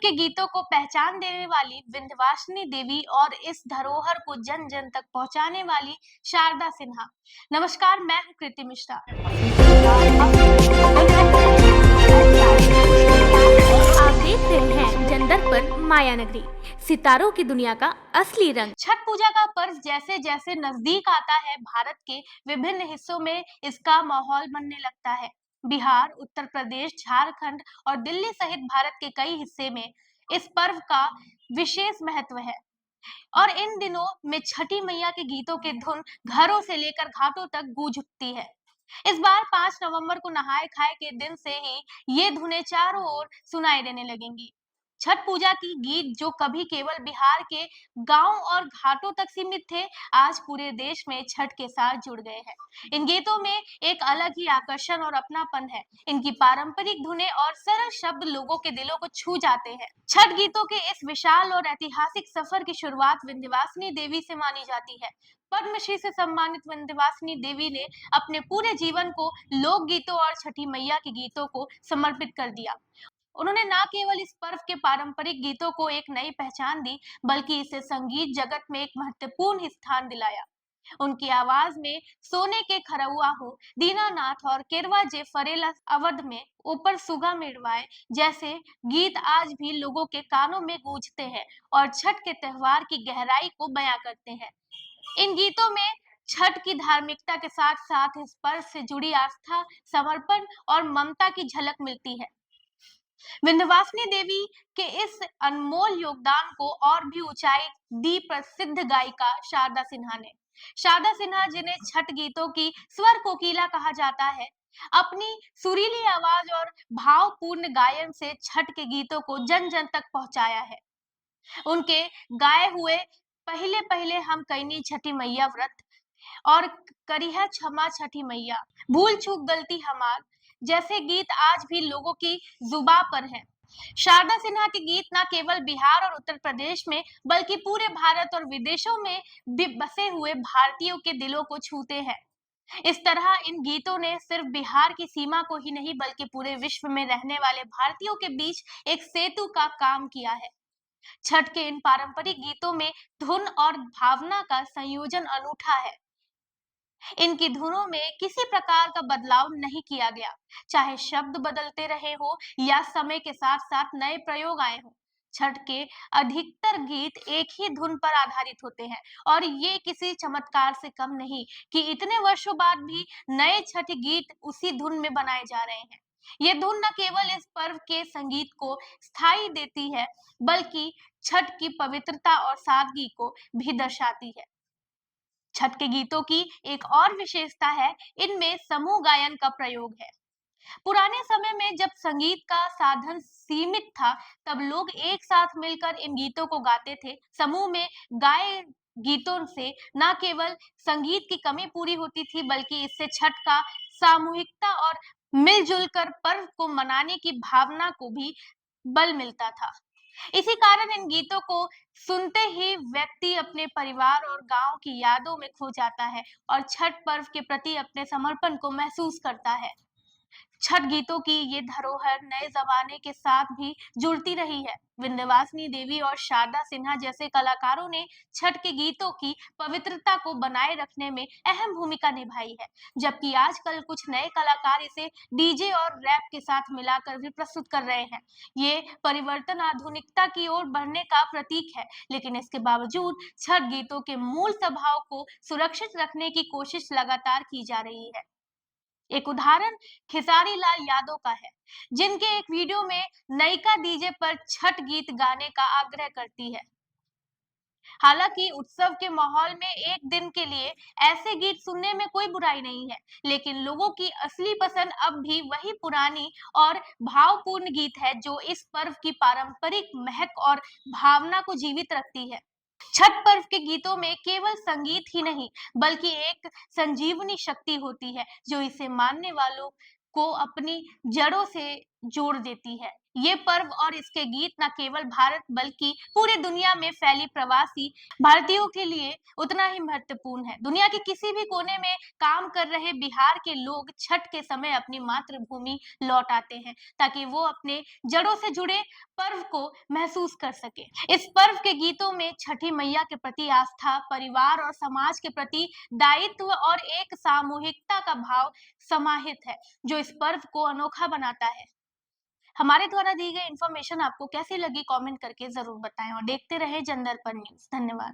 के गीतों को पहचान देने वाली विंध्यवासिनी देवी और इस धरोहर को जन जन तक पहुंचाने वाली शारदा सिन्हा। नमस्कार, मैं हूं कृति मिश्रा। आप देख रहे हैं जनदर्पण माया नगरी, सितारों की दुनिया का असली रंग। छठ पूजा का पर्व जैसे जैसे नजदीक आता है, भारत के विभिन्न हिस्सों में इसका माहौल बनने लगता है। बिहार, उत्तर प्रदेश, झारखंड और दिल्ली सहित भारत के कई हिस्से में इस पर्व का विशेष महत्व है और इन दिनों में छठी मैया के गीतों की धुन घरों से लेकर घाटों तक गूंज उठती है। इस बार 5 नवंबर को नहाए खाए के दिन से ही ये धुनें चारों ओर सुनाई देने लगेंगी। छठ पूजा की गीत जो कभी केवल बिहार के गांव और घाटों तक सीमित थे, आज पूरे देश में छठ के साथ जुड़ गए हैं। इन गीतों में एक अलग ही आकर्षण और अपनापन है। इनकी पारंपरिक धुनें और सरल शब्द लोगों के दिलों को छू जाते हैं। छठ गीतों के इस विशाल और ऐतिहासिक सफर की शुरुआत विंध्यवासिनी देवी से मानी जाती है। पद्मश्री से सम्मानित विंध्यवासिनी देवी ने अपने पूरे जीवन को लोक गीतों और छठी मैया के गीतों को समर्पित कर दिया। उन्होंने न केवल इस पर्व के पारंपरिक गीतों को एक नई पहचान दी, बल्कि इसे संगीत जगत में एक महत्वपूर्ण स्थान दिलाया। उनकी आवाज में सोने के खरौआ हो, दीनानाथ और केरवा जे फरेला अवध में ऊपर सुगा मिड़वाए जैसे गीत आज भी लोगों के कानों में गूंजते हैं और छठ के त्योहार की गहराई को बयां करते हैं। इन गीतों में छठ की धार्मिकता के साथ साथ इस पर्व से जुड़ी आस्था, समर्पण और ममता की झलक मिलती है। विंध्यवासिनी देवी के इस अनमोल योगदान को और भी ऊंचाई दी प्रसिद्ध गायिका शारदा सिन्हा ने। शारदा सिन्हा, जिन्हें छठ गीतों की स्वर कोकिला कहा जाता है, अपनी सुरीली आवाज और भावपूर्ण गायन से छठ के गीतों को जन जन तक पहुंचाया है। उनके गाए हुए पहले पहले हम कईनी छठी मैया व्रत और करिहा क्षमा छठी मैया, भूल चूक गलती हमार जैसे गीत आज भी लोगों की जुबां पर हैं। शारदा सिन्हा के गीत न केवल बिहार और उत्तर प्रदेश में बल्कि पूरे भारत और विदेशों में भी बसे हुए भारतीयों के दिलों को छूते हैं। इस तरह इन गीतों ने सिर्फ बिहार की सीमा को ही नहीं बल्कि पूरे विश्व में रहने वाले भारतीयों के बीच एक सेतु का काम किया है। छठ के इन पारंपरिक गीतों में धुन और भावना का संयोजन अनूठा है। इनकी धुनों में किसी प्रकार का बदलाव नहीं किया गया, चाहे शब्द बदलते रहे हो या समय के साथ साथ नए प्रयोग आए हो। छठ के अधिकतर गीत एक ही धुन पर आधारित होते हैं और ये किसी चमत्कार से कम नहीं कि इतने वर्षों बाद भी नए छठ गीत उसी धुन में बनाए जा रहे हैं। ये धुन न केवल इस पर्व के संगीत को स्थायी देती है, बल्कि छठ की पवित्रता और सादगी को भी दर्शाती है। छठ के गीतों की एक और विशेषता है, इनमें समूह गायन का प्रयोग है। पुराने समय में जब संगीत का साधन सीमित था, तब लोग एक साथ मिलकर इन गीतों को गाते थे। समूह में गाए गीतों से न केवल संगीत की कमी पूरी होती थी, बल्कि इससे छठ का सामूहिकता और मिलजुल कर पर्व को मनाने की भावना को भी बल मिलता था। इसी कारण इन गीतों को सुनते ही व्यक्ति अपने परिवार और गांव की यादों में खो जाता है और छठ पर्व के प्रति अपने समर्पण को महसूस करता है। छठ गीतों की ये धरोहर नए जमाने के साथ भी जुड़ती रही है। विंध्यवासिनी देवी और शारदा सिन्हा जैसे कलाकारों ने छठ के गीतों की पवित्रता को बनाए रखने में अहम भूमिका निभाई है, जबकि आजकल कुछ नए कलाकार इसे डीजे और रैप के साथ मिलाकर भी प्रस्तुत कर रहे हैं। ये परिवर्तन आधुनिकता की ओर बढ़ने का प्रतीक है, लेकिन इसके बावजूद छठ गीतों के मूल स्वभाव को सुरक्षित रखने की कोशिश लगातार की जा रही है। एक उदाहरण खेसारी लाल यादव का है, जिनके एक वीडियो में नयिका डीजे पर छठ गीत गाने का आग्रह करती है। हालांकि उत्सव के माहौल में एक दिन के लिए ऐसे गीत सुनने में कोई बुराई नहीं है, लेकिन लोगों की असली पसंद अब भी वही पुरानी और भावपूर्ण गीत है जो इस पर्व की पारंपरिक महक और भावना को जीवित रखती है। छठ पर्व के गीतों में केवल संगीत ही नहीं बल्कि एक संजीवनी शक्ति होती है जो इसे मानने वालों को अपनी जड़ों से जोड़ देती है। ये पर्व और इसके गीत न केवल भारत बल्कि पूरे दुनिया में फैली प्रवासी भारतीयों के लिए उतना ही महत्वपूर्ण है। दुनिया के किसी भी कोने में काम कर रहे बिहार के लोग छठ के समय अपनी मातृभूमि लौट आते हैं ताकि वो अपने जड़ों से जुड़े पर्व को महसूस कर सके। इस पर्व के गीतों में छठी मैया के प्रति आस्था, परिवार और समाज के प्रति दायित्व और एक सामूहिकता का भाव समाहित है, जो इस पर्व को अनोखा बनाता है। हमारे द्वारा दी गई इन्फॉर्मेशन आपको कैसी लगी कमेंट करके जरूर बताएं और देखते रहे जनदर्पण न्यूज। धन्यवाद।